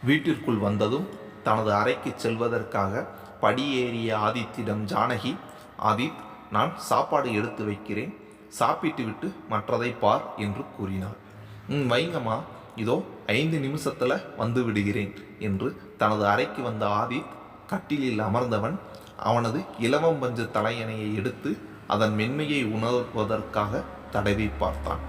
வீட்டிற்குள் வந்ததும் தனது அறைக்கு செல்வதற்காக படியேறிய ஆதித்திடம் ஜானகி, ஆதித், நான் சாப்பாடு எடுத்து வைக்கிறேன், சாப்பிட்டு விட்டு மற்றதை பார் என்று கூறினார். வைங்கம்மா, இதோ 5 நிமிஷத்தில் வந்து விடுகிறேன் என்று தனது அறைக்கு வந்த ஆதித் கட்டிலில் அமர்ந்தவன் அவனது இலவம்பஞ்சு தலையணையை எடுத்து அதன் மென்மையை உணர்வதற்காக தடவி பார்த்தான்.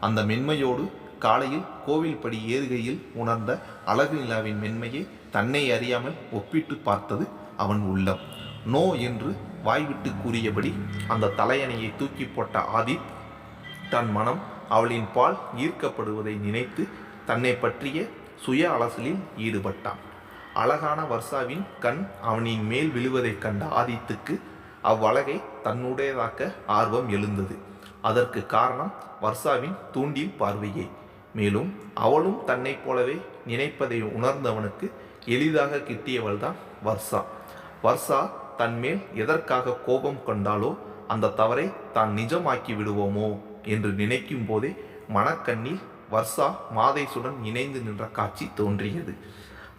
அந்த மென்மையோடு காலையில் கோவில் படி ஏறுகையில் உணர்ந்த அழகு நிலாவின் மென்மையை தன்னை அறியாமல் ஒப்பிட்டு பார்த்தது அவன் உள்ளம். நோ என்று வாய்விட்டு கூறியபடி அந்த தலையணையை தூக்கி போட்ட ஆதித் தன் மனம் அவளின் பால் ஈர்க்கப்படுவதை நினைத்து தன்னை பற்றிய சுய அலசலில் ஈடுபட்டான். அழகான வர்ஷாவின் கண் அவனின் மேல் விழுவதைக் கண்ட ஆதித்துக்கு அவ்வழகை தன்னுடையதாக்க ஆர்வம் எழுந்தது. அதற்கு காரணம் வர்ஷாவின் தூண்டில் பார்வையே. மேலும் அவளும் தன்னை போலவே நினைப்பதை உணர்ந்தவனுக்கு எளிதாக கிட்டியவள்தான் வர்ஷா. வர்ஷா தன்மேல் எதற்காக கோபம் கொண்டாலோ அந்த தவறை தான் நிஜமாக்கி விடுவோமோ என்று நினைக்கும் போதே மனக்கண்ணில் வர்ஷா மாதேசுடன் இணைந்து நின்ற காட்சி தோன்றியது.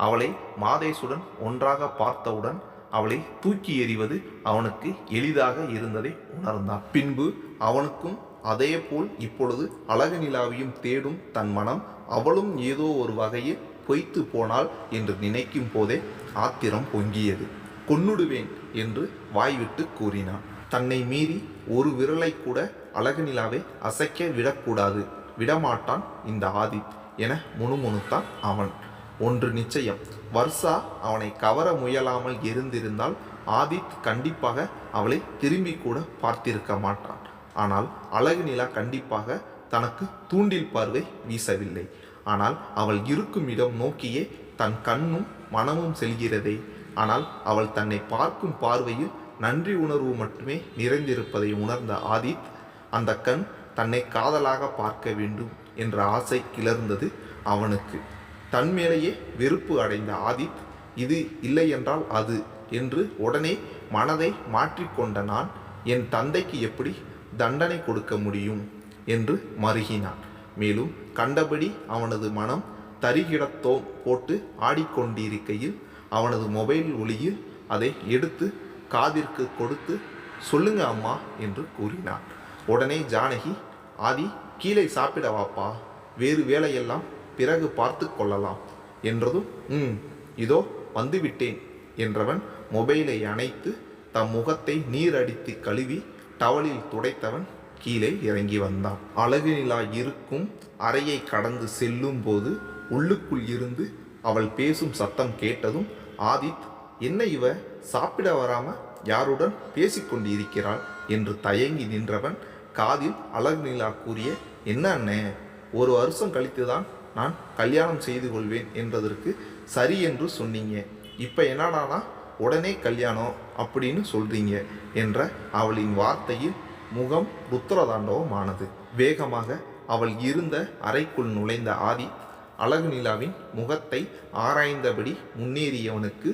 அவளை மாதேசுடன் ஒன்றாக பார்த்தவுடன் அவளை தூக்கி எறிவது அவனுக்கு எளிதாக இருந்ததை உணர்ந்தான். பின்பு அவனுக்கும் அதேபோல் இப்பொழுது அழகு நிலாவையும் தேடும் தன் மனம் அவளும் ஏதோ ஒரு வகையில் பொய்த்து போனாள் என்று நினைக்கும் போதே ஆத்திரம் பொங்கியது. கொன்னுடுவேன் என்று வாய்விட்டு கூறினான். தன்னை மீறி ஒரு விரலை கூட அழகு நிலாவை அசைக்க விடக்கூடாது, விடமாட்டான் இந்த ஆதித் என முணுமுணுத்தான் அவன். ஒன்று நிச்சயம், வர்ஷா அவனை கவர முயலாமல் இருந்திருந்தால் ஆதித் கண்டிப்பாக அவளை திரும்பி கூட பார்த்திருக்க மாட்டான். ஆனால் அழகு நிலா கண்டிப்பாக தனக்கு தூண்டில் பார்வை வீசவில்லை. ஆனால் அவள் இருக்கும் இடம் நோக்கியே தன் கண்ணும் மனமும் செல்கிறதே. ஆனால் அவள் தன்னை பார்க்கும் பார்வையில் நன்றி உணர்வு மட்டுமே நிறைந்திருப்பதை உணர்ந்த ஆதித் அந்த கண் தன்னை காதலாக பார்க்க வேண்டும் என்ற ஆசை கிளர்ந்தது அவனுக்கு. தன்மேலேயே வெறுப்பு அடைந்த ஆதித் இது இல்லை என்றால் அது என்று உடனே மனதை மாற்றிக்கொண்ட நான் என் தந்தைக்கு எப்படி தண்டனை கொடுக்க முடியும் என்று மருகினான். மேலும் கண்டபடி அவனது மனம் தரிகிடத்தோ போட்டு ஆடிக்கொண்டிருக்கையில் அவனது மொபைல் ஒளியில் அதை எடுத்து காதிற்கு கொடுத்து சொல்லுங்க அம்மா என்று கூறினான். உடனே ஜானகி, ஆதி, கீழே சாப்பிட வாப்பா, வேறு வேலையெல்லாம் பிறகு பார்த்து கொள்ளலாம் என்றதும் இதோ வந்துவிட்டேன் என்றவன் மொபைலை அணைத்து தம் முகத்தை நீர் அடித்து கழுவி டவலில் துடைத்தவன் கீழே இறங்கி வந்தான். அழகு நிலா இருக்கும் அறையை கடந்து செல்லும் போது உள்ளுக்குள் இருந்து அவள் பேசும் சத்தம் கேட்டதும் ஆதித், என்ன இவ சாப்பிட வராம யாருடன் பேசிக்கொண்டிருக்கிறாள் என்று தயங்கி நின்றவன் காதில் அழகு நிலா கூறிய, என்ன அண்ணே, 1 வருஷம் கழித்துதான் நான் கல்யாணம் செய்து கொள்வேன் என்பதற்கு சரி என்று சொன்னீங்க, இப்போ என்னடானா உடனே கல்யாணம் அப்படின்னு சொல்றீங்க என்ற அவளின் வார்த்தையில் முகம் ருத்ரதாண்டவமானது. வேகமாக அவள் இருந்த அறைக்குள் நுழைந்த ஆதி அழகு நிலாவின் முகத்தை ஆராய்ந்தபடி முன்னேறியவனுக்கு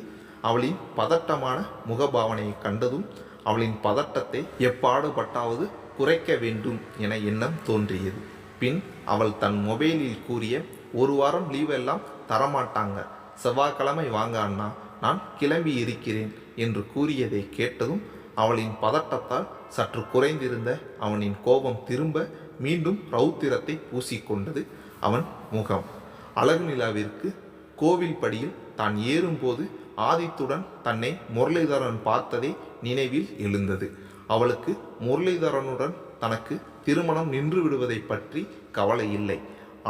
அவளின் பதட்டமான முகபாவனையை கண்டதும் அவளின் பதட்டத்தை எப்பாடுபட்டாவது குறைக்க வேண்டும் என எண்ணம் தோன்றியது. பின் அவள் தன் மொபைலில் கூறிய 1 வாரம் லீவ் எல்லாம் தரமாட்டாங்க, செவ்வாய்க்கிழமை வாங்க அண்ணா, நான் கிளம்பி இருக்கிறேன் என்று கூறியதை கேட்டதும் அவளின் பதட்டத்தால் சற்று குறைந்திருந்த அவனின் கோபம் திரும்ப மீண்டும் ரௌத்திரத்தை பூசிக்கொண்டது அவன் முகம். அழகு நிலாவிற்கு கோவில் படியில் தான் ஏறும்போது ஆதித்துடன் தன்னை முரளிதரன் பார்த்ததே நினைவில் எழுந்தது. அவளுக்கு முரளிதரனுடன் தனக்கு திருமணம் நின்று விடுவதை பற்றி கவலை இல்லை.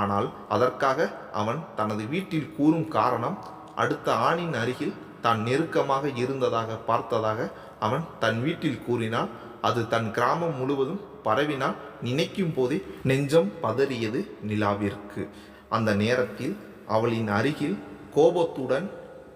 ஆனால் அதற்காக அவன் தனது வீட்டில் கூறும் காரணம் அடுத்த ஆணின் அருகில் தான் நெருக்கமாக இருந்ததாக பார்த்ததாக அவன் தன் வீட்டில் கூறினால் அது தன் கிராமம் முழுவதும் பரவினால் நினைக்கும் போதே நெஞ்சம் பதறியது நிலாவிற்கு. அந்த நேரத்தில் அவளின் அருகில் கோபத்துடன்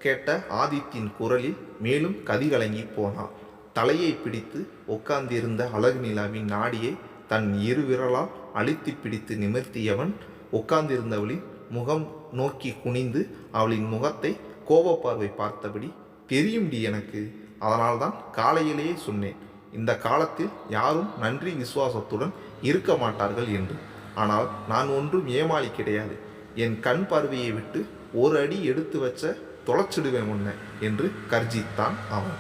கேட்ட ஆதித்தின் குரலில் மேலும் கதிகலங்கி போனாள். தலையை பிடித்து உட்கார்ந்திருந்த அழகு நிலாவின் நாடியை தன் 2 விரலால் அழுத்தி பிடித்து நிமிர்த்தியவன் உட்கார்ந்திருந்தவளின் முகம் நோக்கி குனிந்து அவளின் முகத்தை கோபப்பார்வை பார்த்தபடி, தெரியும்டி எனக்கு, அதனால்தான் காலையிலேயே சொன்னேன், இந்த காலத்தில் யாரும் நன்றி விசுவாசத்துடன் இருக்க மாட்டார்கள் என்று. ஆனால் நான் ஒன்றும் ஏமாளி கிடையாது. என் கண் பார்வையை விட்டு ஒரு அடி எடுத்து வச்ச தொலைச்சிடுவேன் உன்னை என்று கர்ஜித்தான் அவன்.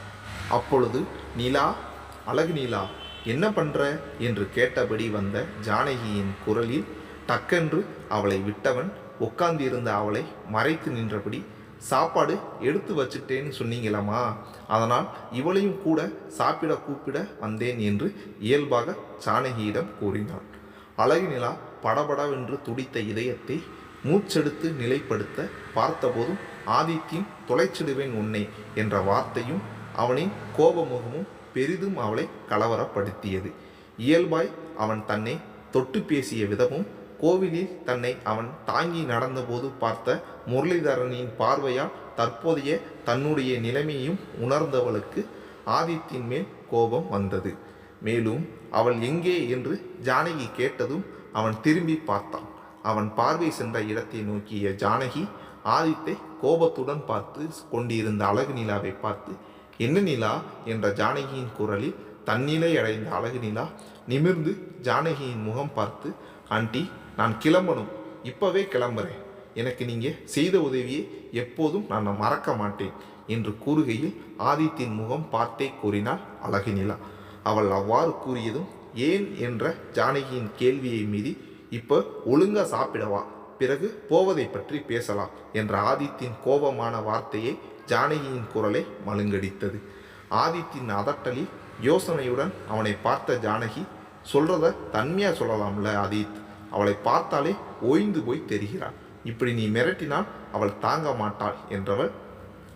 அப்பொழுது நிலா, அழகு நிலா, என்ன பண்ற என்று கேட்டபடி வந்த ஜானகியின் குரலில் டக்கென்று அவளை விட்டவன் உட்கார்ந்திருந்த அவளை மறைத்து நின்றபடி, சாப்பாடு எடுத்து வச்சுட்டேன்னு சொன்னீங்களாமா, அதனால் இவளையும் கூட சாப்பிட கூப்பிட வந்தேன் என்று இயல்பாக ஜானகியிடம் கூறினான். அழகு நிலா படபடவென்று துடித்த இதயத்தை மூச்செடுத்து நிலைப்படுத்த பார்த்தபோதும் ஆதித்தின் தொலைச்சிடுவேன் உன்னை என்ற வார்த்தையும் அவனின் கோபமுகமும் பெரிதும் அவளை கலவரப்படுத்தியது. இயல்பாய் அவன் தன்னை தொட்டு பேசிய விதமும், கோவிலில் தன்னை அவன் தாங்கி நடந்தபோது பார்த்த முரளிதரனின் பார்வையால் தற்போதைய தன்னுடைய நிலைமையும் உணர்ந்தவளுக்கு ஆதித்தின் மேல் கோபம் வந்தது. மேலும் அவள் எங்கே என்று ஜானகி கேட்டதும் அவன் திரும்பி பார்த்தான். அவன் பார்வை சென்ற இடத்தை நோக்கிய ஜானகி ஆதித்தை கோபத்துடன் பார்த்து கொண்டிருந்த அழகு நிலாவை பார்த்து, என்ன நிலா என்ற ஜானகியின் குரலில் தன்னிலை அடைந்த அழகு நிலா நிமிர்ந்து ஜானகியின் முகம் பார்த்து, ஆண்டி, நான் கிளம்பணும், இப்பவே கிளம்புறேன். எனக்கு நீங்கள் செய்த உதவியை எப்போதும் நான் மறக்க மாட்டேன் என்று கூறுகையில் ஆதித்தின் முகம் பார்த்தே கூறினாள் அழகு நிலா. அவள் அவ்வாறு கூறியதும், ஏன் என்ற ஜானகியின் கேள்வியை மீறி, இப்போ ஒழுங்கா சாப்பிடவா, பிறகு போவதை பற்றி பேசலாம் என்ற ஆதித்தின் கோபமான வார்த்தையை ஜானகியின் குரலை மழுங்கடித்தது. ஆதித்தின் அதட்டலில் யோசனையுடன் அவனை பார்த்த ஜானகி, சொல்றத தன்மையாக சொல்லலாம்ல ஆதித், அவளை பார்த்தாலே ஓய்ந்து போய் தெரிகிறாள், இப்படி நீ மிரட்டினால் அவள் தாங்க மாட்டாள் என்றவள்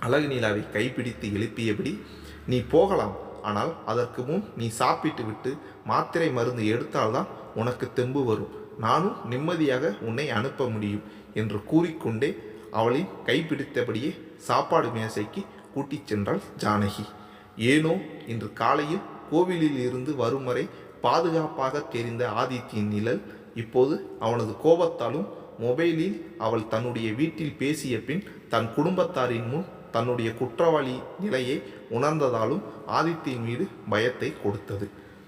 அழகு நிலாவை கைப்பிடித்து எழுப்பியபடி, நீ போகலாம், ஆனால் அதற்கு முன் நீ சாப்பிட்டு விட்டு மாத்திரை மருந்து எடுத்தால்தான் உனக்கு தெம்பு வரும், நானும் நிம்மதியாக உன்னை அனுப்ப முடியும் என்று கூறிக்கொண்டே அவளின் கைப்பிடித்தபடியே சாப்பாடு மேசைக்கு கூட்டிச் சென்றாள் ஜானகி. ஏனோ இன்று காலையில் கோவிலில் இருந்து வரும் வரை பாதுகாப்பாக தெரிந்த ஆதித்தின் நிழல் இப்போது அவனது கோபத்தாலும் மொபைலில் அவள் தன்னுடைய வீட்டில் பேசிய பின் தன் குடும்பத்தாரின் முன் தன்னுடைய குற்றவாளி நிலையை உணர்ந்ததாலும் ஆதித்தின் மீது பயத்தை கொடுத்தது.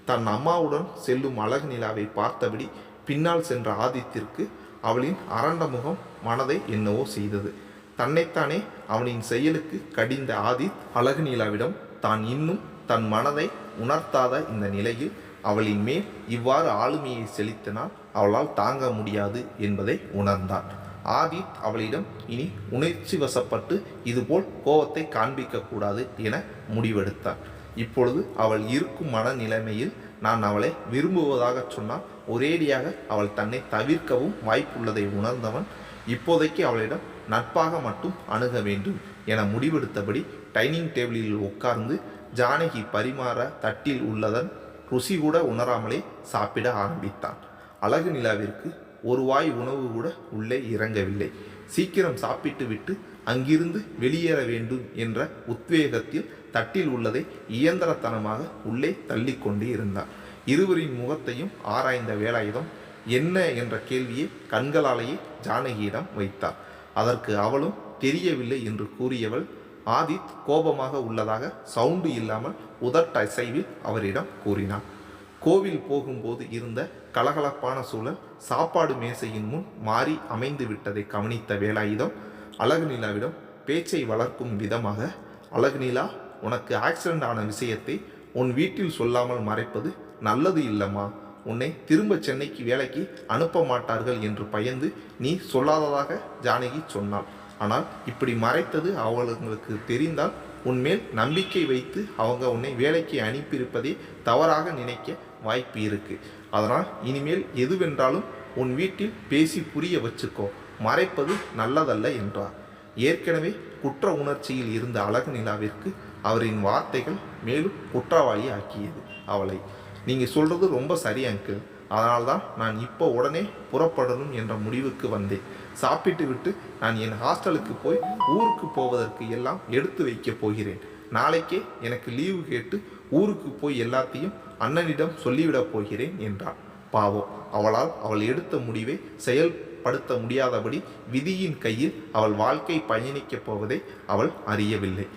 தன் அம்மாவுடன் செல்லும் அழகு நிலாவை பார்த்தபடி பின்னால் சென்ற ஆதித்திற்கு அவளின் அரண்ட முகம் மனதை என்னவோ செய்தது. தன்னைத்தானே அவனின் செயலுக்கு கடிந்த ஆதித் அழகு நிலாவிடம் தான் இன்னும் தன் மனதை உணர்த்தாத இந்த நிலையில் அவளின் மேல் இவ்வாறு ஆளுமையை செலுத்தினால் அவளால் தாங்க முடியாது என்பதை உணர்ந்தான். ஆதித் அவளிடம் இனி உணர்ச்சி வசப்பட்டு இதுபோல் கோபத்தை காண்பிக்கக்கூடாது என முடிவெடுத்தான். இப்பொழுது அவள் இருக்கும் மனநிலைமையில் நான் அவளை விரும்புவதாக சொன்னால் ஒரேடியாக அவள் தன்னை தவிர்க்கவும் வாய்ப்புள்ளதை உணர்ந்தவன் இப்போதைக்கு அவளிடம் நட்பாக மட்டும் அணுக வேண்டும் என முடிவெடுத்தபடி டைனிங் டேபிளில் உட்கார்ந்து ஜானகி பரிமாற தட்டில் உள்ளதன் ருசி கூட உணராமலே சாப்பிட ஆரம்பித்தான். அழகு நிலாவிற்கு ஒரு வாய் உணவு கூட உள்ளே இறங்கவில்லை. சீக்கிரம் சாப்பிட்டு விட்டு அங்கிருந்து வெளியேற வேண்டும் என்ற உத்வேகத்தில் தட்டில் உள்ளதை இயந்திரத்தனமாக உள்ளே தள்ளி கொண்டு இருந்தார். இருவரின் முகத்தையும் ஆராய்ந்த வேலாயுதம் என்ன என்ற கேள்வியை கண்களாலேயே ஜானகியிடம் வைத்தார். அதற்கு அவளும் தெரியவில்லை என்று கூறியவள் ஆதித் கோபமாக உள்ளதாக சவுண்டு இல்லாமல் உதட்டசைவில் அவரிடம் கூறினார். கோவில் போகும்போது இருந்த கலகலப்பான சூழல் சாப்பாடு மேசையின் முன் மாறி அமைந்து விட்டதை கவனித்த வேலாயுதம் அழகு நிலாவிடம் பேச்சை வளர்க்கும் விதமாக, அழகு நிலா, உனக்கு ஆக்சிடென்ட் ஆன விஷயத்தை உன் வீட்டில் சொல்லாமல் மறைப்பது நல்லது இல்லம்மா. உன்னை திரும்ப சென்னைக்கு வேலைக்கு அனுப்ப மாட்டார்கள் என்று பயந்து நீ சொல்லாததாக ஜானகி சொன்னாள். ஆனால் இப்படி மறைத்தது அவங்களுக்கு தெரிந்தால் உன்மேல் நம்பிக்கை வைத்து அவங்க உன்னை வேலைக்கு அனுப்பியிருப்பதே தவறாக நினைக்க வாய்ப்பு இருக்கு. அதனால் இனிமேல் எதுவென்றாலும் உன் வீட்டில் பேசி புரிய வச்சுக்கோ, மறைப்பது நல்லதல்ல என்றார். ஏற்கனவே குற்ற உணர்ச்சியில் இருந்த அழகு நிலாவிற்கு அவரின் வார்த்தைகள் மேலும் குற்றவாளி ஆக்கியது அவளை. நீங்கள் சொல்கிறது ரொம்ப சரி அங்கிள், அதனால்தான் நான் இப்போ உடனே புறப்படணும் என்ற முடிவுக்கு வந்தேன். சாப்பிட்டு விட்டு நான் என் ஹாஸ்டலுக்கு போய் ஊருக்கு போவதற்கு எல்லாம் எடுத்து வைக்க போகிறேன். நாளைக்கே எனக்கு லீவு கேட்டு ஊருக்கு போய் எல்லாத்தையும் அண்ணனிடம் சொல்லிவிடப் போகிறேன் என்றாள். பாவம், அவளால் அவள் எடுத்த முடிவை செயல்படுத்த முடியாதபடி விதியின் கையில் அவள் வாழ்க்கை பயணிக்கப் போவதை அவள் அறியவில்லை.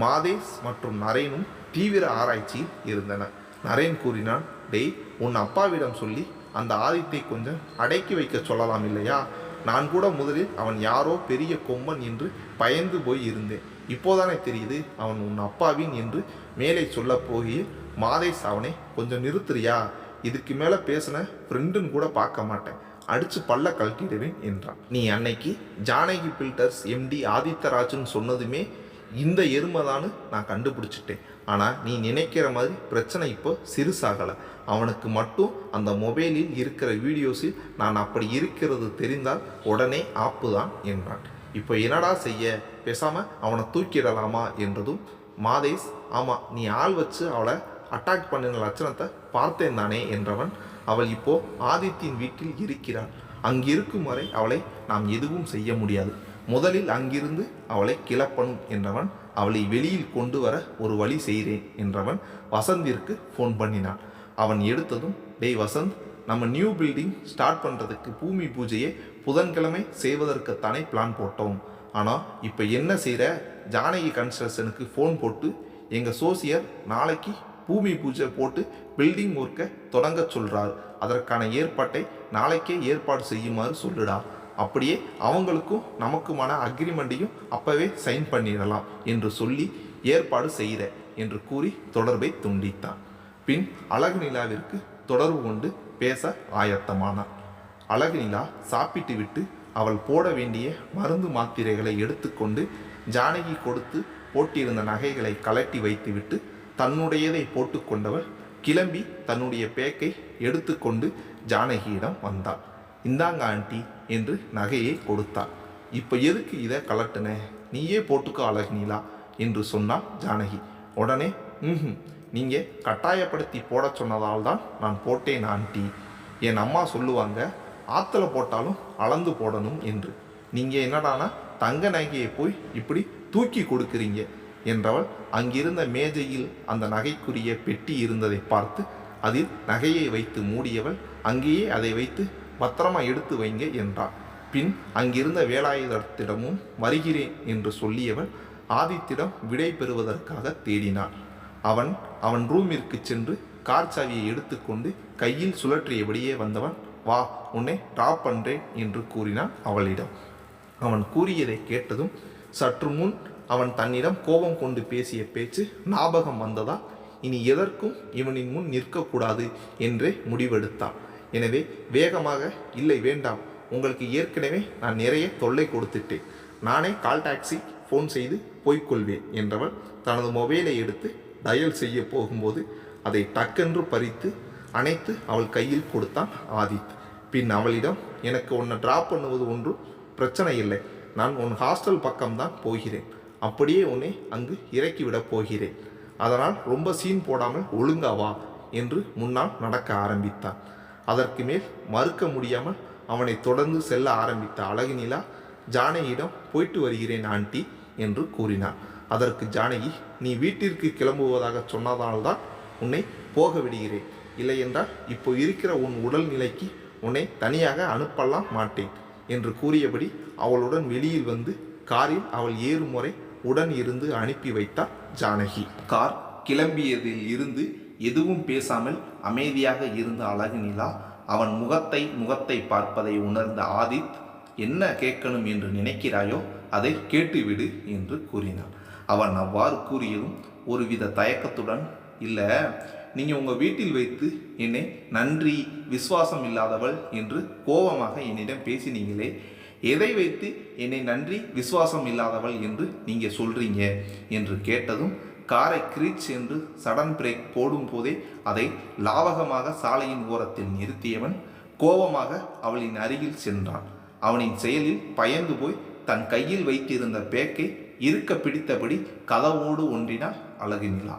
மாதேஷ் மற்றும் நரேனும் தீவிர ஆராய்ச்சியில் இருந்தனர். நரேன் கூறினான், டேய், உன் அப்பாவிடம் சொல்லி அந்த ஆதித்தை கொஞ்சம் அடக்கி வைக்க சொல்லலாம் இல்லையா? நான் கூட முதலில் அவன் யாரோ பெரிய கொம்பன் என்று பயந்து போய் இருந்தேன். இப்போதானே தெரியுது அவன் உன் அப்பாவின் என்று மேலே சொல்ல போகிய மாதேஷ் அவனை கொஞ்சம் நிறுத்துறியா? இதுக்கு மேலே பேசின ஃப்ரெண்டுன்னு கூட பார்க்க மாட்டேன், அடித்து பல்ல கழட்டிடுவேன் என்றான். நீ அன்னைக்கு ஜானகி பில்டர்ஸ் எம்டி ஆதித்தராஜன் சொன்னதுமே இந்த எருமைதான்னு நான் கண்டுபிடிச்சிட்டேன். ஆனால் நீ நினைக்கிற மாதிரி பிரச்சனை இப்போ சிறுசாகலை. அவனுக்கு மட்டும் அந்த மொபைலில் இருக்கிற வீடியோஸில் நான் அப்படி இருக்கிறது தெரிந்தால் உடனே ஆப்பு தான் என்றான். இப்போ என்னடா செய்ய, பேசாமல் அவனை தூக்கிடலாமா என்றதும் மாதேஷ், ஆமாம் நீ ஆள் வச்சு அவளை அட்டாக் பண்ணின லட்சணத்தை பார்த்தேன் தானே என்றவன், அவள் இப்போ ஆதித்தின் வீட்டில் இருக்கிறாள். அங்கிருக்கும் வரை அவளை நாம் எதுவும் செய்ய முடியாது. முதலில் அங்கிருந்து அவளை கிளப்பணும் என்றவன், அவளை வெளியில் கொண்டு வர ஒரு வழி செய்கிறேன் என்றவன் வசந்திற்கு ஃபோன் பண்ணினான். அவன் எடுத்ததும், டேய் வசந்த், நம்ம நியூ பில்டிங் ஸ்டார்ட் பண்ணுறதுக்கு பூமி பூஜையை புதன்கிழமை செய்வதற்குத்தானே பிளான் போட்டோம். ஆனால் இப்போ என்ன செய்கிற, ஜானகி கன்ஸ்ட்ரக்ஷனுக்கு ஃபோன் போட்டு எங்கள் சோசியர் நாளைக்கு பூமி பூஜை போட்டு பில்டிங் ஒர்க்கை தொடங்க சொல்கிறார். அதற்கான ஏற்பாட்டை நாளைக்கே ஏற்பாடு செய்யுமாறு சொல்லுடா. அப்படியே அவங்களுக்கும் நமக்குமான அக்ரிமெண்ட்டையும் அப்பவே சைன் பண்ணிடலாம் என்று சொல்லி ஏற்பாடு செய்கிற என்று கூறி தொடர்பை துண்டித்தான். பின் அழகு நிலாவிற்கு தொடர்பு கொண்டு பேச ஆயத்தமானான். அழகு நிலா சாப்பிட்டு விட்டு அவள் போட வேண்டிய மருந்து மாத்திரைகளை எடுத்துக்கொண்டு ஜானகி கொடுத்து போட்டிருந்த நகைகளை கலட்டி வைத்துவிட்டு தன்னுடையதை போட்டுக்கொண்டவள் கிளம்பி தன்னுடைய பேக்கை எடுத்துக்கொண்டு ஜானகியிடம் வந்தாள். இந்தாங்க ஆண்டி என்று நகையை கொடுத்தாள். இப்போ எதுக்கு இதை கலட்டுன, நீயே போட்டுக்க அழகு நீலா என்று சொன்னாள் ஜானகி. உடனே நீங்கள் கட்டாயப்படுத்தி போட சொன்னதால் தான் நான் போட்டேன் ஆண்டி. என் அம்மா சொல்லுவாங்க ஆற்றுல போட்டாலும் அளந்து போடணும் என்று. நீங்கள் என்னடானா தங்க நகையை போய் இப்படி தூக்கி கொடுக்குறீங்க என்றவள் அங்கிருந்த மேஜையில் அந்த நகைக்குரிய பெட்டி இருந்ததை பார்த்து அதில் நகையை வைத்து மூடியவள், அங்கேயே அதை வைத்து பத்திரமா எடுத்து வைங்க என்றாள். பின் அங்கிருந்த வேலாயுதத்திடமும் வருகிறேன் என்று சொல்லியவள் ஆதித்திடம் விடை பெறுவதற்காக தேடினாள். அவன் ரூமிற்கு சென்று கார் சாவியை எடுத்துக்கொண்டு கையில் சுழற்றியபடியே வந்தவன், வா உன்னை ட்ராப் பண்ணுறேன் என்று கூறினான் அவளிடம். அவன் கூறியதை கேட்டதும் சற்று முன் அவன் தன்னிடம் கோபம் கொண்டு பேசிய பேச்சு ஞாபகம் வந்ததால் இனி எதற்கும் இவனின் முன் நிற்கக்கூடாது என்றே முடிவெடுத்தான். எனவே வேகமாக, இல்லை வேண்டாம், உங்களுக்கு ஏற்கனவே நான் நிறைய தொல்லை கொடுத்துட்டேன், நானே கால் டாக்ஸி ஃபோன் செய்து போய்க்கொள்வேன் என்றவள் தனது மொபைலை எடுத்து டயல் செய்ய போகும்போது அதை டக்கென்று பறித்து அணைத்து அவள் கையில் கொடுத்தான் ஆதித். பின் அவளிடம், எனக்கு உன்னை ட்ராப் பண்ணுவது ஒன்றும் பிரச்சனை இல்லை, நான் உன் ஹாஸ்டல் பக்கம்தான் போகிறேன், அப்படியே உன்னை அங்கு இறக்கிவிடப் போகிறேன், அதனால் ரொம்ப சீன் போடாமல் ஒழுங்காவா என்று முன்னால் நடக்க ஆரம்பித்தான். அதற்கு மேல் மறுக்க முடியாமல் அவனை தொடர்ந்து செல்ல ஆரம்பித்த அழகு நிலா ஜானகியிடம் போயிட்டு வருகிறேன் ஆண்டி என்று கூறினார். அதற்கு ஜானகி, நீ வீட்டிற்கு கிளம்புவதாக சொன்னதால்தான் உன்னை போக விடுகிறேன், இல்லையென்றால் இப்போ இருக்கிற உன் உடல் நிலைக்கு உன்னை தனியாக அனுப்பலாம் மாட்டேன் என்று கூறியபடி அவளுடன் வெளியில் வந்து காரில் அவள் ஏறும் முறை உடன் இருந்து அனுப்பி வைத்தார் ஜானகி. கார் கிளம்பியதில் இருந்து எதுவும் பேசாமல் அமைதியாக இருந்த அழகு நிலா அவன் முகத்தை பார்ப்பதை உணர்ந்த ஆதித், என்ன கேட்கணும் என்று நினைக்கிறாயோ அதை கேட்டுவிடு என்று கூறினான். அவன் அவ்வாறு கூறியதும் ஒருவித தயக்கத்துடன், இல்லை, நீங்கள் உங்கள் வீட்டில் வைத்து என்னை நன்றி விசுவாசம் இல்லாதவள் என்று கோபமாக என்னிடம் பேசினீங்களே, எதை வைத்து என்னை நன்றி விசுவாசம் இல்லாதவள் என்று நீங்கள் சொல்கிறீங்க என்று கேட்டதும் காரை கிரீச் என்று சடன் பிரேக் போடும் போதே அதை லாவகமாக சாலையின் ஓரத்தில் நிறுத்தியவன் கோபமாக அவளின் அருகில் சென்றான். அவனின் செயலில் பயந்து போய் தன் கையில் வைத்திருந்த பேக்கை இருக்க பிடித்தபடி கதவோடு ஒன்றினாள் அழகு நிலா.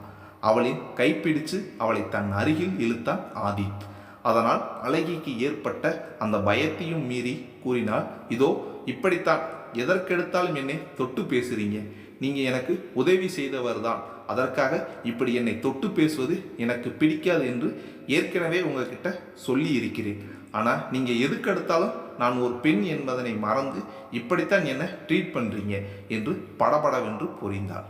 அவளின் கைப்பிடித்து அவளை தன் அருகில் இழுத்தான் ஆதித். அதனால் அழகிக்கு ஏற்பட்ட அந்த பயத்தையும் மீறி கூறினாள், இதோ இப்படித்தான், எதற்கெடுத்தாலும் என்னை தொட்டு பேசுறீங்க, நீங்கள் எனக்கு உதவி செய்தவர் தான், அதற்காக இப்படி என்னை தொட்டு பேசுவது எனக்கு பிடிக்காது என்று ஏற்கனவே உங்ககிட்ட சொல்லி இருக்கிறேன். ஆனால் நீங்கள் எதுக்கெடுத்தாலும் நான் ஒரு பெண் என்பதனை மறந்து இப்படித்தான் என்னை ட்ரீட் பண்ணுறீங்க என்று படபடவென்று புரிந்தாள்.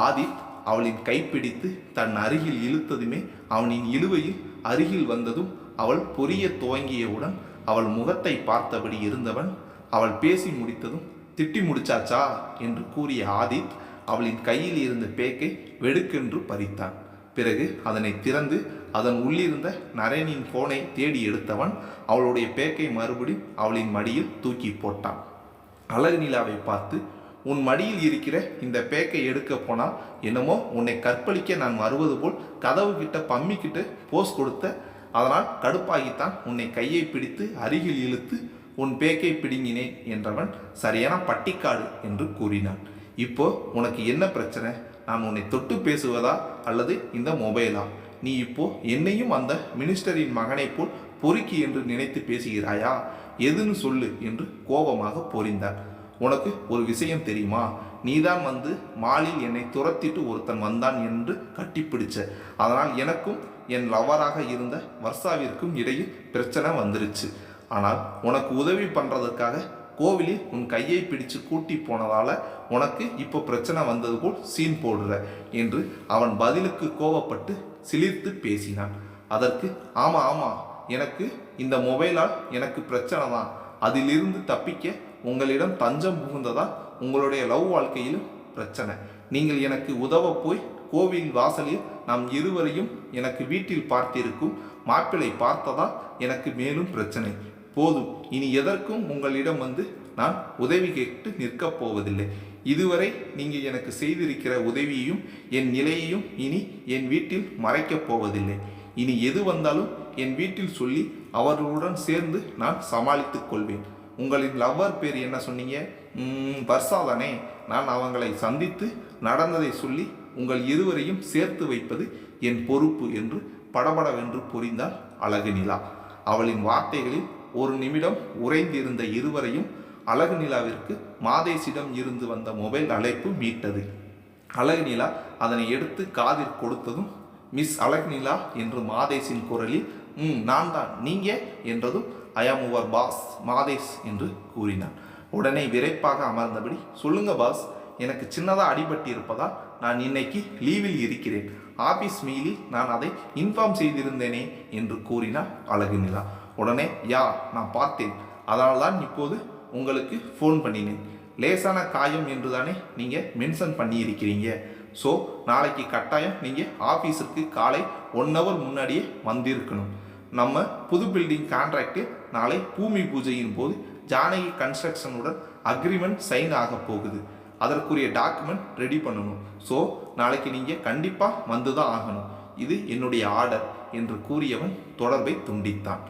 ஆதித் அவளின் கைப்பிடித்து தன் அருகில் இழுத்ததுமே அவனின் இழுவையில் அருகில் வந்ததும் அவள் பொரிய துவங்கியவுடன் அவள் முகத்தை பார்த்தபடி இருந்தவன், அவள் பேசி முடித்ததும் திட்டி முடிச்சாச்சா என்று கூறிய ஆதித் அவளின் கையில் இருந்த பேக்கை வெடுக்கென்று பறித்தான். பிறகு அதனை திறந்து அதன் உள்ளிருந்த நரேனின் போனை தேடி எடுத்தவன் அவளுடைய பேக்கை மறுபடி அவளின் மடியில் தூக்கி போட்டான். அழகு நிலாவை பார்த்து, உன் மடியில் இருக்கிற இந்த பேக்கை எடுக்க போனால் என்னமோ உன்னை கற்பழிக்க நான் வருவது போல் கதவு கிட்ட பம்மிக்கிட்டு போஸ் கொடுத்த. அதனால் கடுப்பாகித்தான் உன்னை கையை பிடித்து அருகில் இழுத்து உன் பேக்கை பிடுங்கினேன் என்றவன் சரியான பட்டிக்காடு என்று கூறினான். இப்போ உனக்கு என்ன பிரச்சனை? நான் உன்னை தொட்டு பேசுவதா அல்லது இந்த மொபைலா? நீ இப்போ என்னையும் அந்த மினிஸ்டரின் மகனை போல் பொறுக்கி என்று நினைத்து பேசுகிறாயா? எதுன்னு சொல்லு என்று கோபமாக பொறிந்தான். உனக்கு ஒரு விஷயம் தெரியுமா? நீதான் வந்து மாலில் என்னை துரத்திட்டு ஒருத்தன் வந்தான் என்று கட்டிப்பிடிச்ச. அதனால் எனக்கும் என் லவராக இருந்த வர்ஷாவிற்கும் இடையில் பிரச்சனை வந்துருச்சு. ஆனால் உனக்கு உதவி பண்ணுறதுக்காக கோவிலில் உன் கையை பிடிச்சு கூட்டி போனதால உனக்கு இப்போ பிரச்சனை வந்தது போல் சீன் போடுற என்று அவன் பதிலுக்கு கோபப்பட்டு சிலிர்த்து பேசினான். அதற்கு ஆமாம், எனக்கு இந்த மொபைலால் எனக்கு பிரச்சனை தான். அதிலிருந்து தப்பிக்க உங்களிடம் தஞ்சம் புகுந்ததால் உங்களுடைய லவ் வாழ்க்கையிலும் பிரச்சனை. நீங்கள் எனக்கு உதவ போய் கோவில் வாசலில் நாம் இருவரையும் எனக்கு வீட்டில் பார்த்திருக்கும் மாப்பிள்ளை பார்த்ததால் எனக்கு மேலும் பிரச்சனை. போதும், இனி எதற்கும் உங்களிடம் வந்து நான் உதவி கேட்டு நிற்கப் போவதில்லை. இதுவரை நீங்கள் எனக்கு செய்திருக்கிற உதவியையும் என் நிலையையும் இனி என் வீட்டில் மறைக்கப் போவதில்லை. இனி எது வந்தாலும் என் வீட்டில் சொல்லி அவர்களுடன் சேர்ந்து நான் சமாளித்துக் கொள்வேன். உங்களின் லவ்வர் பேர் என்ன சொன்னீங்க? வர்ஷா தானே? நான் அவங்களை சந்தித்து நடந்ததை சொல்லி உங்கள் இருவரையும் சேர்த்து வைப்பது என் பொறுப்பு என்று படபடவென்று புரிந்தாள் அழகு நிலா. அவளின் வார்த்தைகளில் ஒரு நிமிடம் உறைந்திருந்த இருவரையும் அழகு நிலாவிற்கு மாதேஷிடம் இருந்து வந்த மொபைல் அழைப்பு மீட்டது. அழகு நிலா அதனை எடுத்து காதில் கொடுத்ததும், மிஸ் அழகு நிலா என்று மாதேஷின் குரலில் நான் தான், நீங்க என்றதும், ஐ ஆம் யுவர் பாஸ் மாதேஷ் என்று கூறினான். உடனே விரைப்பாக அமர்ந்தபடி, சொல்லுங்க பாஸ், எனக்கு சின்னதாக அடிபட்டு இருப்பதால் நான் இன்னைக்கு லீவில் இருக்கிறேன். ஆபீஸ் மெயிலில் நான் அதை இன்ஃபார்ம் செய்திருந்தேனே என்று கூறினார் அழகு நிலா. உடனே யா, நான் பார்த்தேன், அதனால்தான் இப்போது உங்களுக்கு ஃபோன் பண்ணினேன். லேசான காயம் என்று தானே நீங்கள் மென்ஷன் பண்ணியிருக்கிறீங்க. ஸோ நாளைக்கு கட்டாயம் நீங்கள் ஆஃபீஸுக்கு காலை 1 hour முன்னாடியே வந்திருக்கணும். நம்ம புது பில்டிங் கான்ட்ராக்டு நாளை பூமி பூஜையின் போது ஜானகி கன்ஸ்ட்ரக்ஷனுடன் அக்ரிமெண்ட் சைன் ஆக போகுது. அதற்குரிய டாக்குமெண்ட் ரெடி பண்ணணும். ஸோ நாளைக்கு நீங்கள் கண்டிப்பாக வந்து தான் ஆகணும். இது என்னுடைய ஆர்டர் என்று கூறியவன் தொடர்பை துண்டித்தான்.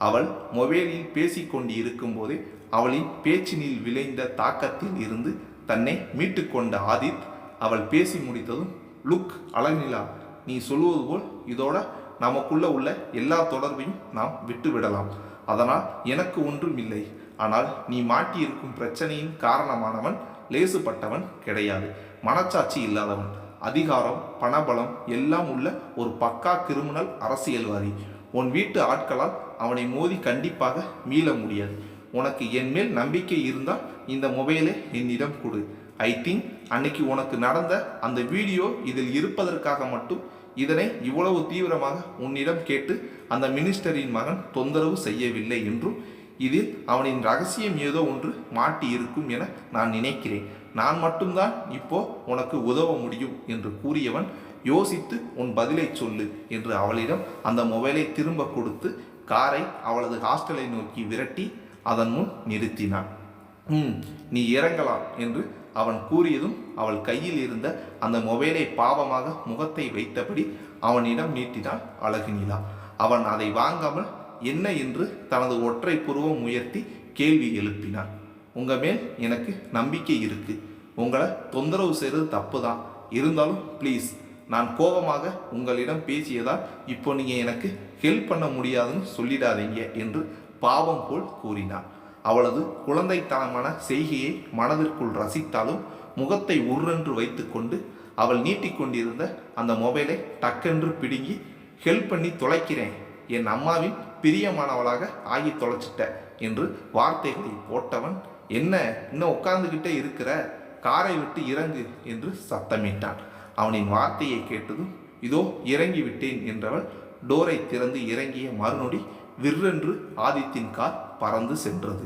அவள் மொபைலில் பேசிக்கொண்டு இருக்கும்போதே அவளின் பேச்சினில் விளைந்த தாக்கத்தில் இருந்து தன்னை மீட்டு கொண்ட ஆதித் அவள் பேசி முடித்ததும், லுக் அழகுநிலா, நீ சொல்லுவது போல் இதோட நமக்குள்ள உள்ள எல்லா தொடர்பையும் நாம் விட்டுவிடலாம். அதனால் எனக்கு ஒன்றும் இல்லை. ஆனால் நீ மாட்டியிருக்கும் பிரச்சனையின் காரணமானவன் லேசுப்பட்டவன் கிடையாது. மனச்சாட்சி இல்லாதவன், அதிகாரம் பணபலம் எல்லாம் உள்ள ஒரு பக்கா கிரிமினல் அரசியல்வாதி. உன் வீட்டு ஆட்களால் அவனை மோதி கண்டிப்பாக மீள முடியாது. உனக்கு என் மேல் நம்பிக்கை இருந்தால் இந்த மொபைலை என்னிடம் கொடு. ஐ திங்க் அன்னைக்கு உனக்கு நடந்த அந்த வீடியோ இதில் இருப்பதற்காக மட்டும் இதனை இவ்வளவு தீவிரமாக உன்னிடம் கேட்டு அந்த மினிஸ்டரின் மகன் தொந்தரவு செய்யவில்லை என்றும் இதில் அவனின் ரகசியம் ஏதோ ஒன்று மாட்டி இருக்கும் என நான் நினைக்கிறேன். நான் மட்டும்தான் இப்போ உனக்கு உதவ முடியும் என்று கூறியவன், யோசித்து உன் பதிலை சொல்லு என்று அவளிடம் அந்த மொபைலை திரும்ப கொடுத்து காரை அவளது ஹாஸ்டலை நோக்கி விரட்டி அதன் முன் நிறுத்தினான். நீ இறங்கலாம் என்று அவன் கூறியதும் அவள் கையில் இருந்த அந்த மொபைலை பாவமாக முகத்தை வைத்தபடி அவனிடம் நீட்டினாள் அழகு நிலா. அவன் அதை வாங்காமல் என்ன என்று தனது ஒற்றை புருவம் உயர்த்தி கேள்வி எழுப்பினான். உங்க மேல் எனக்கு நம்பிக்கை இருக்கு. உங்களை தொந்தரவு செய்கிறது தப்பு தான். இருந்தாலும் ப்ளீஸ், நான் கோபமாக உங்களிடம் பேசியதால் இப்போ நீங்கள் எனக்கு ஹெல்ப் பண்ண முடியாதுன்னு சொல்லிடாதீங்க என்று பாவம் போல் கூறினான். அவளது குழந்தைத்தனமான செய்கையை மனதிற்குள் ரசித்தாலும் முகத்தை உர்ரென்று வைத்து கொண்டு அவள் நீட்டிக்கொண்டிருந்த அந்த மொபைலை டக்கென்று பிடுங்கி, ஹெல்ப் பண்ணி தொலைக்கிறேன், என் அம்மாவின் பிரியமானவளாக ஆகி தொலைச்சிட்ட என்று வார்த்தைகளை போட்டவன், என்ன இன்னும் உட்கார்ந்துகிட்டே இருக்கிற, காரை விட்டு இறங்கு என்று சத்தமிட்டான். அவனின் வார்த்தையை கேட்டதும் இதோ இறங்கி விட்டேன் என்றவள் டோரை திறந்து இறங்கிய மறுநொடி விற்றென்று ஆதித்தின் கார் பறந்து சென்றது.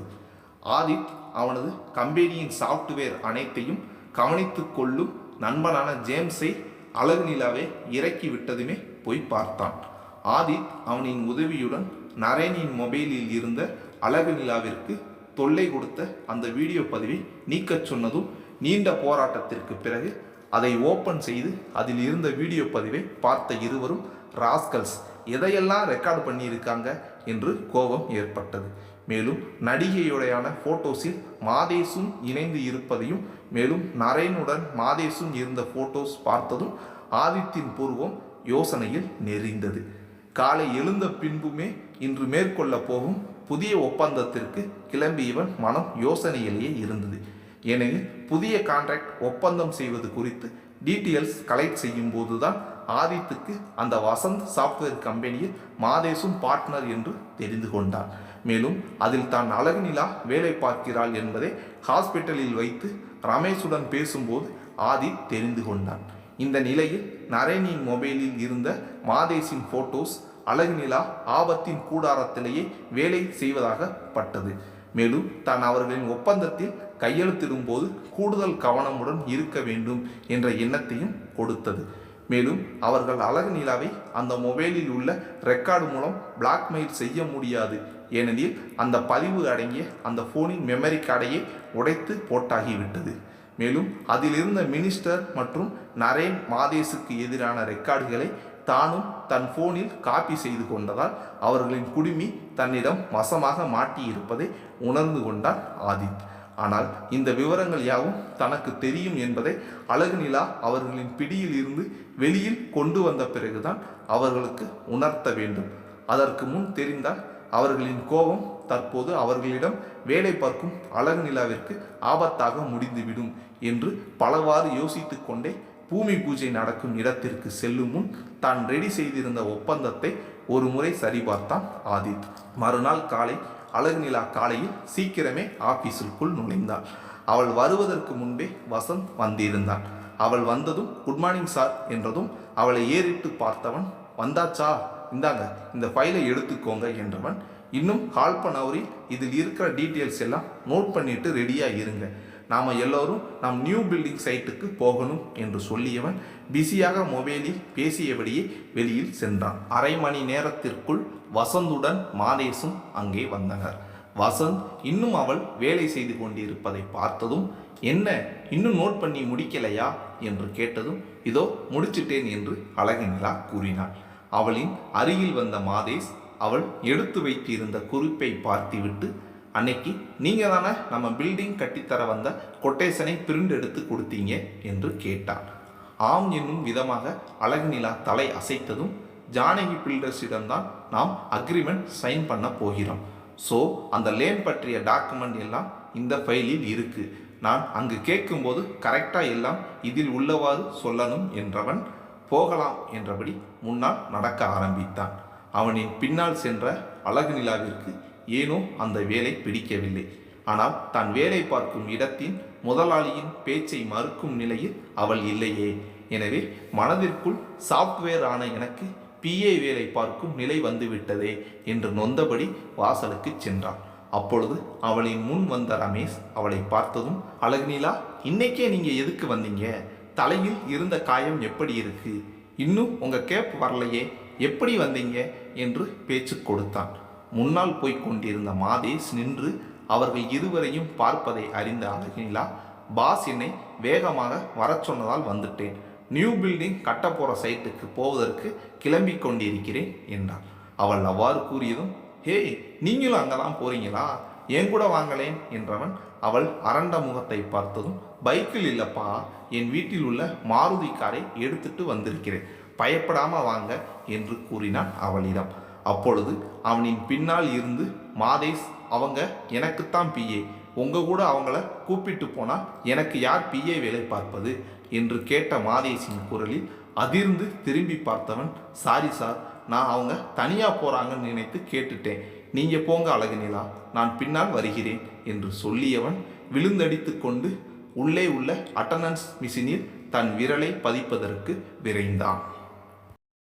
ஆதித் அவனது கம்பெனியின் சாஃப்ட்வேர் அனைத்தையும் கவனித்து கொள்ளும் நண்பனான ஜேம்ஸை அழகு நிலாவை இறக்கி விட்டதுமே போய் பார்த்தான். ஆதித் அவனின் உதவியுடன் நரேனின் மொபைலில் இருந்த அழகு நிலாவிற்கு தொல்லை கொடுத்த அந்த வீடியோ பதிவை நீக்கச் சொன்னதும் நீண்ட போராட்டத்திற்கு பிறகு அதை ஓப்பன் செய்து அதில் இருந்த வீடியோ பதிவை பார்த்த இருவரும் ராஸ்கல்ஸ் எதையெல்லாம் ரெக்கார்டு பண்ணியிருக்காங்க என்று கோபம் ஏற்பட்டது. மேலும் நடிகையுடையான போட்டோஸில் மாதேஷும் இணைந்து இருப்பதையும் மேலும் நரேனுடன் மாதேஷும் இருந்த போட்டோஸ் பார்த்ததும் ஆதித்தின் பூர்வம் யோசனையில் நெறிந்தது. காலை எழுந்த பின்புமே இன்று மேற்கொள்ள போகும் புதிய ஒப்பந்தத்திற்கு கிளம்பியவன் மனம் யோசனையிலேயே இருந்தது. ஏனெனில் புதிய கான்ட்ராக்ட் ஒப்பந்தம் செய்வது குறித்து டீட்டெயில்ஸ் கலெக்ட் செய்யும் போதுதான் ஆதித்துக்கு அந்த வசந்த் சாஃப்ட்வேர் கம்பெனியில் மாதேஷும் பார்ட்னர் என்று தெரிந்து கொண்டான். மேலும் அதில் தான் அழகு நிலா வேலை பார்க்கிறாள் என்பதை ஹாஸ்பிட்டலில் வைத்து ரமேஷுடன் பேசும்போது ஆதித் தெரிந்து கொண்டான். இந்த நிலையில் நரேனின் மொபைலில் இருந்த மாதேஷின் போட்டோஸ் அழகு நிலா ஆபத்தின் கூடாரத்திலேயே வேலை செய்வதாக பட்டது. மேலும் தான் அவர்களின் ஒப்பந்தத்தில் கையெழுத்திடும் போது கூடுதல் கவனமுடன் இருக்க வேண்டும் என்ற எண்ணத்தையும் கொடுத்தது. மேலும் அவர்கள் அழகு நிலாவை அந்த மொபைலில் உள்ள ரெக்கார்டு மூலம் பிளாக்மெயில் செய்ய முடியாது. ஏனெனில் அந்த பதிவு அடங்கிய அந்த போனின் மெமரி கார்டையே உடைத்து போட்டாகிவிட்டது. மேலும் அதில் இருந்த மினிஸ்டர் மற்றும் நரேன் மாதேஷுக்கு எதிரான ரெக்கார்டுகளை தானும் தன் போனில் காப்பி செய்து கொண்டதால் அவர்களின் குடுமி தன்னிடம் வசமாக மாட்டியிருப்பதை உணர்ந்து கொண்டான் ஆதித். ஆனால் இந்த விவரங்கள் யாவும் தனக்கு தெரியும் என்பதை அழகு நிலா அவர்களின் பிடியில் இருந்து வெளியில் கொண்டு வந்த பிறகுதான் அவர்களுக்கு உணர்த்த வேண்டும். அதற்கு முன் தெரிந்தால் அவர்களின் கோபம் தற்போது அவர்களிடம் வேலை பார்க்கும் அழகு நிலாவிற்கு ஆபத்தாக முடிந்துவிடும் என்று பலவாறு யோசித்து கொண்டே பூமி பூஜை நடக்கும் இடத்திற்கு செல்லும் முன் தான் ரெடி செய்திருந்த ஒப்பந்தத்தை ஒரு முறை சரிபார்த்தான் ஆதித். மறுநாள் காலை அழகு நிலா காலையில் சீக்கிரமே ஆபீஸிற்குள் நுழைந்தாள். அவள் வருவதற்கு முன்பே வசந்த் வந்திருந்தான். அவள் வந்ததும் குட் மார்னிங் சார் என்றதும் அவளை ஏறிட்டு பார்த்தவன், வந்தாச்சா, இந்தாங்க இந்த ஃபைலை எடுத்துக்கோங்க என்றவன், இன்னும் கால் பண்ணவரில் இதில் இருக்கிற டீட்டெயில்ஸ் எல்லாம் நோட் பண்ணிட்டு ரெடியாக இருங்க, நாம் எல்லோரும் நம் நியூ பில்டிங் சைட்டுக்கு போகணும் என்று சொல்லியவன் பிஸியாக மொபைலில் பேசியபடியே வெளியில் சென்றான். அரை மணி நேரத்திற்குள் வசந்துடன் மாதேஷும் அங்கே வந்தனர். வசந்த் இன்னும் அவள் வேலை செய்து கொண்டிருப்பதை பார்த்ததும், என்ன இன்னும் நோட் பண்ணி முடிக்கலையா என்று கேட்டதும், இதோ முடிச்சிட்டேன் என்று அழகு நிலா கூறினாள். அவளின் அருகில் வந்த மாதேஷ் அவள் எடுத்து வைத்திருந்த குறிப்பை பார்த்துவிட்டு, அன்னைக்கு நீங்கள் தானே நம்ம பில்டிங் கட்டித்தர வந்த கொட்டேஷனை பிரிண்ட் எடுத்து கொடுத்தீங்க என்று கேட்டான். ஆம் என்னும் விதமாக அழகு நிலா தலை அசைத்ததும், ஜானகி பில்டர்ஸிடம்தான் நாம் அக்ரிமெண்ட் சைன் பண்ண போகிறோம். ஸோ அந்த லேன் பற்றிய டாக்குமெண்ட் எல்லாம் இந்த ஃபைலில் இருக்கு. நான் அங்கு கேட்கும்போது கரெக்டாக எல்லாம் இதில் உள்ளவாறு சொல்லணும் என்றவன் போகலாம் என்றபடி முன்னால் நடக்க ஆரம்பித்தான். அவனின் பின்னால் சென்ற அழகு நிலாவிற்கு ஏனோ அந்த வேலை பிடிக்கவில்லை. ஆனால் தான் வேலை பார்க்கும் இடத்தின் முதலாளியின் பேச்சை மறுக்கும் நிலையில் அவள் இல்லையே. எனவே மனதிற்குள் சாஃப்ட்வேர் ஆன எனக்கு பிஏ வேலை பார்க்கும் நிலை வந்துவிட்டதே என்று நொந்தபடி வாசலுக்கு சென்றாள். அப்பொழுது அவளின் முன் வந்த ரமேஷ் அவளை பார்த்ததும், அழகு நிலா, இன்னைக்கே நீங்கள் எதுக்கு வந்தீங்க? தலையில் இருந்த காயம் எப்படி இருக்கு? இன்னும் உங்கள் கேப் வரலையே, எப்படி வந்தீங்க என்று பேச்சு கொடுத்தான். முன்னால் போய் கொண்டிருந்த மாதேஷ் நின்று அவர்கள் இருவரையும் பார்ப்பதை அறிந்த அழகு நிலா, பாஸ் என்னை வேகமாக வர சொன்னதால் வந்துட்டேன். நியூ பில்டிங் கட்டப்போகிற சைட்டுக்கு போவதற்கு கிளம்பி கொண்டிருக்கிறேன் என்றாள். அவள் அவ்வாறு கூறியதும், ஹே, நீங்களும் அங்கே தான் போறீங்களா? என் கூட வாங்களேன் என்றவன் அவள் அரண்ட முகத்தை பார்த்ததும், பைக்கில் இல்லைப்பா, என் வீட்டில் உள்ள மாருதி காரை எடுத்துட்டு வந்திருக்கிறேன், பயப்படாம வாங்க என்று கூறினான் அவளிடம். அப்பொழுது அவனின் பின்னால் இருந்து மாதேஷ், அவங்க எனக்குத்தான் பிஏ, உங்கள் கூட அவங்கள கூப்பிட்டு போனால் எனக்கு யார் பிஏ வேலை பார்ப்பது என்று கேட்ட மாதேஷின் குரலில் அதிர்ந்து திரும்பி பார்த்தவன், சாரி சார், நான் அவங்க தனியாக போகிறாங்கன்னு நினைத்து கேட்டுட்டேன், நீங்கள் போங்க அழகு நிலா, நான் பின்னால் வருகிறேன் என்று சொல்லியவன் விழுந்தடித்து கொண்டு உள்ளே உள்ள அட்டண்டன்ஸ் மிஷினில் தன் விரலை பதிப்பதற்கு விரைந்தான்.